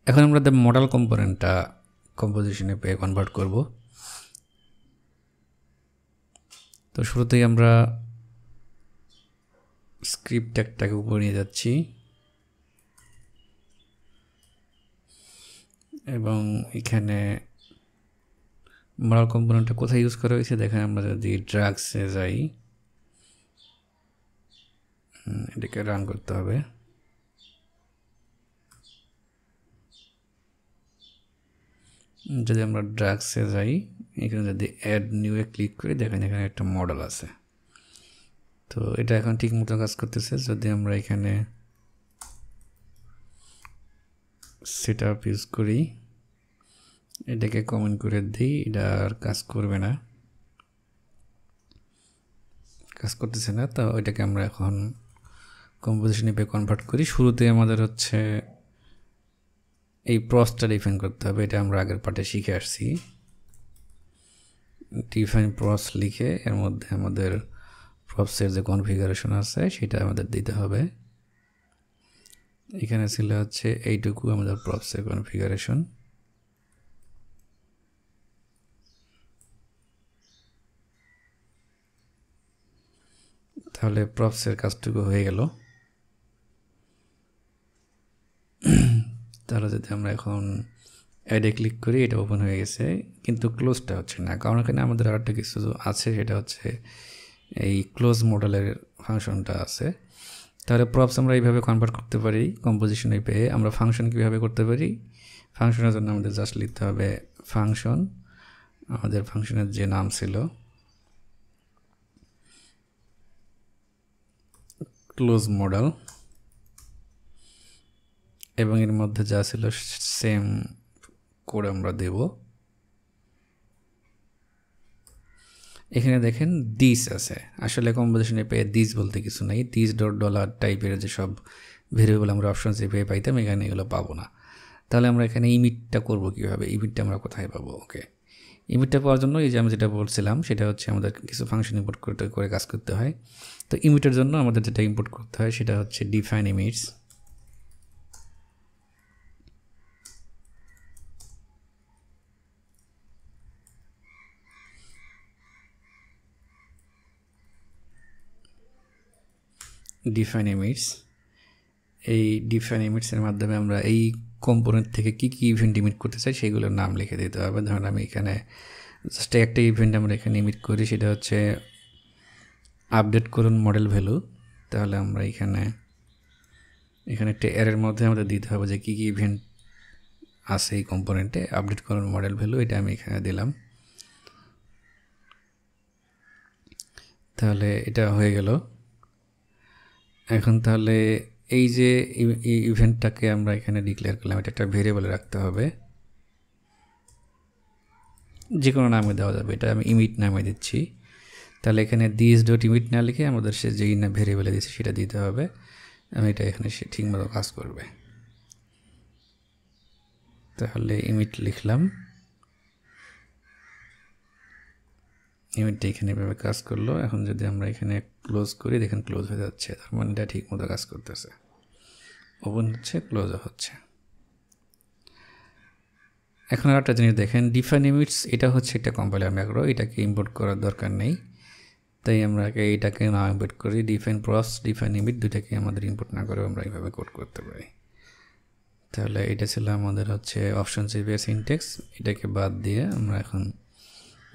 এখন আমরা the model কম্পোনেন্টটা কম্পোজিশন এপিআই কনভার্ট করব। তো শুরুতেই আমরা স্ক্রিপ্ট ট্যাগটাকে উপরে নিয়ে যাচ্ছি এবং এখানে মডেল কম্পোনেন্টটা কোথায় ইউজ করা হয়েছে দেখেন। আমরা যদি ড্রাগসে যাই, এটাকে রান করতে হবে। যদি আমরা ড্রাগসে যাই, এখানে যদি অ্যাড নিউয়ে ক্লিক করি দেখেন এখানে একটা মডেল আছে। তো এটা এখন ঠিক মতো কাজ করতেছে। যদি আমরা এখানে সেট আপ ইউজ করি, এটাকে কমেন্ট করে দিই, এটা আর কাজ করবে না, কাজ করতেছে না। তো ওইটাকে আমরা এখন কম্পোজিশন এপিআই কনভার্ট করি। শুরুতে আমাদের হচ্ছে এই প্রসটা ডিফাইন করতে হবে। এটা আমরা আগের পার্টে শিখে আসছি। ডিফাইন প্রস লিখে এর মধ্যে আমাদের প্রপসের যে কনফিগারেশন আছে সেটা আমাদের দিতে হবে। এখানে ছিল হচ্ছে এইটুকু আমাদের প্রপসের কনফিগারেশন। তাহলে প্রপসের কাজটুকু হয়ে গেল। তাহলে যদি আমরা এখন অ্যাডে ক্লিক করি, এটা ওপেন হয়ে গেছে, কিন্তু ক্লোজটা হচ্ছে না, কারণ এখানে আমাদের আরেকটা কিছু আছে, সেটা হচ্ছে এই ক্লোজ মডেলের ফাংশনটা আছে। তাহলে প্রপস আমরা এইভাবে কনভার্ট করতে পারি কম্পোজিশন এপিআই। আমরা ফাংশন কীভাবে করতে পারি? ফাংশনের জন্য আমাদের জাস্ট লিখতে হবে ফাংশন, আমাদের ফাংশনের যে নাম ছিল ক্লোজ মডেল, এবং এর মধ্যে যা ছিল সেম কোড আমরা দেব। এখানে দেখেন দিস আছে, আসলে কম্পোজিশন এপিআই দিস বলতে কিছু নাই। দিস ডট ডলার টাইপের যেসব ভেরিয়েবল আমরা অপশন এপিআই পাইতাম, এখানে এগুলো পাবো না। তাহলে আমরা এখানে ইমিটটা করব কীভাবে? ইমিটটা আমরা কোথায় পাবো? ওকে, ইমিটটা পাওয়ার জন্য এই যে আমি যেটা বলছিলাম সেটা হচ্ছে আমাদের কিছু ফাংশন ইম্পোর্ট করে কাজ করতে হয়। তো ইমিটের জন্য আমাদের যেটা ইম্পোর্ট করতে হয় সেটা হচ্ছে ডিফাইন ইমিটস। ডিফাইন ইমিটস, এই ডিফাইন ইমিটসের মাধ্যমে আমরা এই কম্পোনেন্ট থেকে কী কী ইভেন্ট ইমিট করতে চাই সেগুলোর নাম লিখে দিতে হবে। ধরুন আমি এখানে জাস্ট একটা ইভেন্ট আমরা এখানে ইমিট করি, সেটা হচ্ছে আপডেট করুন মডেল ভ্যালু। তাহলে আমরা এখানে একটা এর মধ্যে আমাদের দিতে হবে যে কী কী ইভেন্ট আছে এই কম্পোনেন্টে। আপডেট করুন মডেল ভ্যালু, এটা আমি এখানে দিলাম। তাহলে এটা হয়ে গেল। এখন তাহলে এই যে ইভেন্টটাকে আমরা এখানে ডিক্লেয়ার করলাম, এটা একটা ভেরিয়েবলে রাখতে হবে, যে কোনো নামে দেওয়া যাবে। এটা আমি ইমিট নামে দিচ্ছি। তাহলে এখানে দিস ডট ইমিট না লিখে আমাদের সে যেই না ভেরিয়েবলে দিচ্ছি সেটা দিতে হবে। আমি এটা এখানে সে ঠিকমতো কাজ করবে। তাহলে ইমিট লিখলাম, ইমিটটা এখানে এভাবে কাজ করলো। এখন যদি আমরা এখানে ক্লোজ করি, দেখেন ক্লোজ হয়ে যাচ্ছে, তার মানে এটা ঠিক মতো কাজ করতেছে, ওপেন হচ্ছে, ক্লোজ হচ্ছে। এখন আর একটা জিনিস দেখেন, ডিফাইন ইমিটস এটা হচ্ছে একটা কম্পাইলার ম্যাক্রো, এটাকে ইম্পোর্ট করার দরকার নেই। তাই আমরা এটাকে না ইম্পোর্ট করি। ডিফাইন প্রস, ডিফাইন ইমিট দুটাকে আমাদের ইম্পোর্ট না করে আমরা এইভাবে কোড করতে পারি। তাহলে এটা ছিল আমাদের হচ্ছে অপশন এপিআই সিনট্যাক্স। এটাকে বাদ দিয়ে আমরা এখন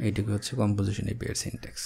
এইটুকু হচ্ছে কম্পোজিশন এপিআই সিনট্যাক্স।